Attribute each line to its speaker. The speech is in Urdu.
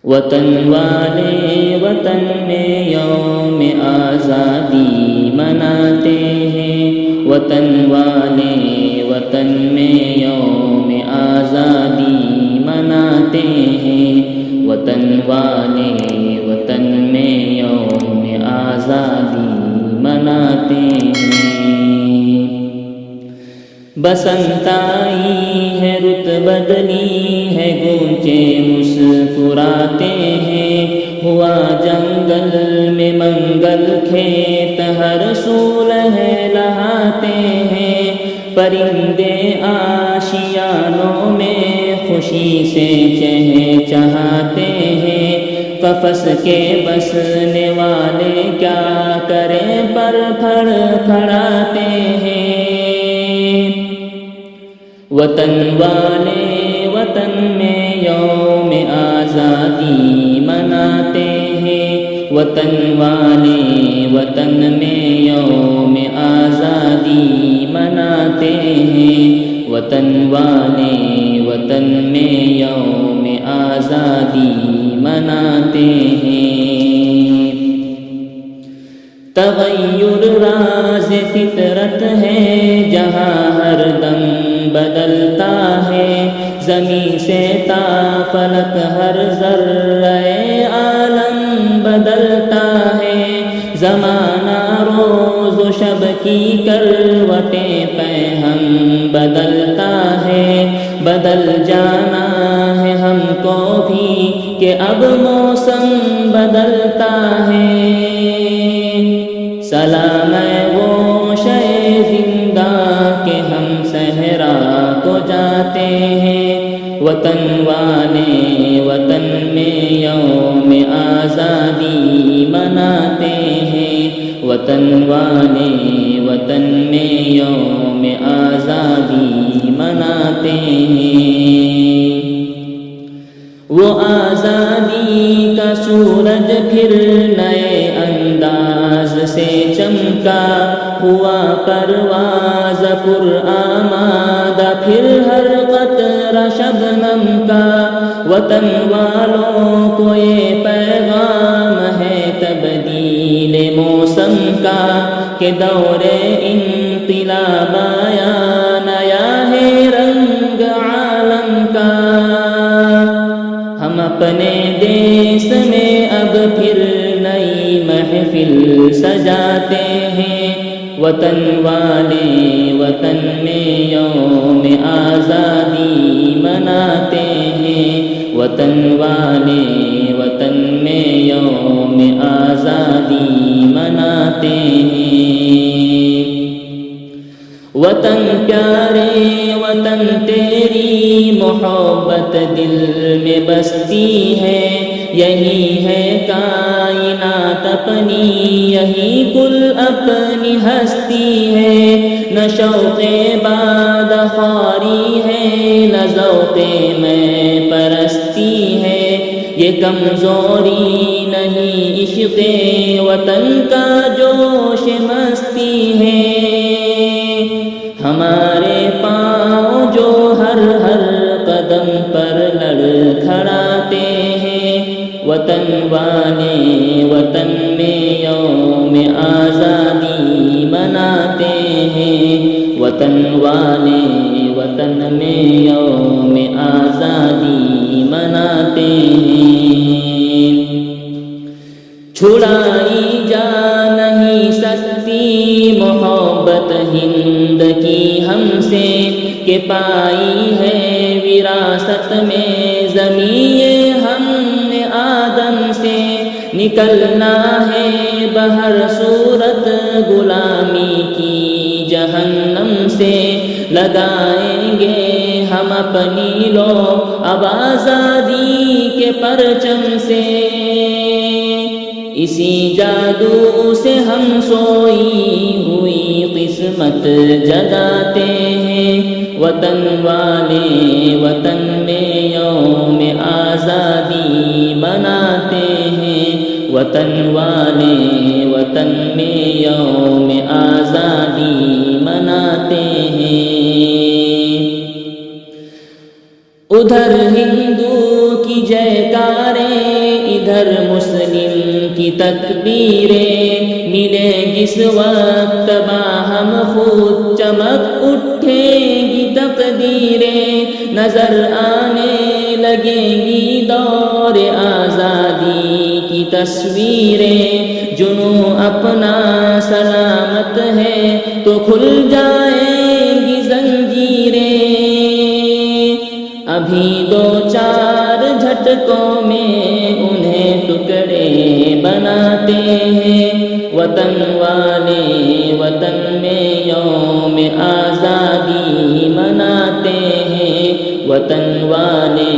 Speaker 1: وطن والے وطن میں یوم آزادی مناتے ہیں، وطن والے وطن میں یوم آزادی مناتے ہیں، وطن والے وطن میں یوم آزادی مناتے ہیں۔ بسنت آئی ہے، رت بدلی ہے، گونچے مسکراتے ہیں، ہوا جنگل میں منگل، کھیت ہر سو لہلاتے ہیں، پرندے آشیانوں میں خوشی سے چہچہاتے ہیں، قفس کے بسنے والے کیا کریں پر پھڑ پھڑاتے ہیں۔ وطن والے وطن میں یوم آزادی مناتے ہیں، وطن والے وطن میں یوم آزادی مناتے ہیں، وطن والے وطن میں یوم آزادی مناتے ہیں۔ تغیر راز فطرت ہے، جہاں ہر دم بدلتا ہے، زمین سے تا فلک ہر ذرہ عالم بدلتا ہے، زمانہ روز و شب کی کروٹیں پہم بدلتا ہے، بدل جانا ہے ہم کو بھی کہ اب موسم بدلتا ہے۔ سلام ہے وہ شے زندہ کہ ہم صحرا کو جاتے ہیں، وطن والے وطن میں یوم آزادی مناتے ہیں، وطن والے وطن میں یوم آزادی مناتے ہیں۔ وہ آزادی کا سورج پھر نئے انداز سے چمکا، ہوا پرواز پرآمادہ پھر ہر قطرہ شبنم کا، وطن والوں کو یہ پیغام ہے تبدیل موسم کا کہ دور انقلاب آیا، نیا ہے رنگ عالم کا۔ ہم اپنے دیس میں اب پھر نئی محفل سجاتے ہیں، وطن والے وطن میں یوم آزادی مناتے ہیں، وطن والے وطن میں یوم آزادی مناتے ہیں۔ وطن پیارے وطن تیری محبت دل میں بستی ہے، یہی ہے کائنات اپنی، یہی کل اپنی ہستی ہے، نہ شوق باد خواری ہے، نہ ذوق میں پرستی ہے، یہ کمزوری نہیں عشق وطن کا جوش مستی ہے، ہمارے پاؤں جو ہر ہر قدم پر لڑکھڑاتے ہیں، وطن والے وطن میں یوم آزادی مناتے ہیں، وطن والے وطن میں یوم آزادی مناتے ہیں۔ چھڑائی جا نہیں سکتی محبت ہند کی ہم سے، کہ پائی ہے وراثت میں زمین ہم نے آدم سے، نکلنا ہے بہر صورت غلامی کی جہنم سے، لگائیں گے ہم اپنی لو اب آزادی کے پرچم سے، اسی جادو سے ہم سوئی ہوئی قسمت جگاتے ہیں، وطن والے وطن میں یوم آزادی مناتے ہیں، وطن والے وطن میں یوم آزادی مناتے ہیں۔ ادھر ہندو کی جے کاریں تکبیریں ملے جس وقت باہم خود چمک اٹھیں گی تقدیریں نظر آنے لگیں گی دور آزادی کی تصویریں جنوں اپنا سلامت ہے تو کھل جائیں گی زنجیریں ابھی دو چار جھٹکوں میں انہیں ٹکڑے بناتے ہیں وطن والے وطن میں یوم آزادی مناتے ہیں وطن والے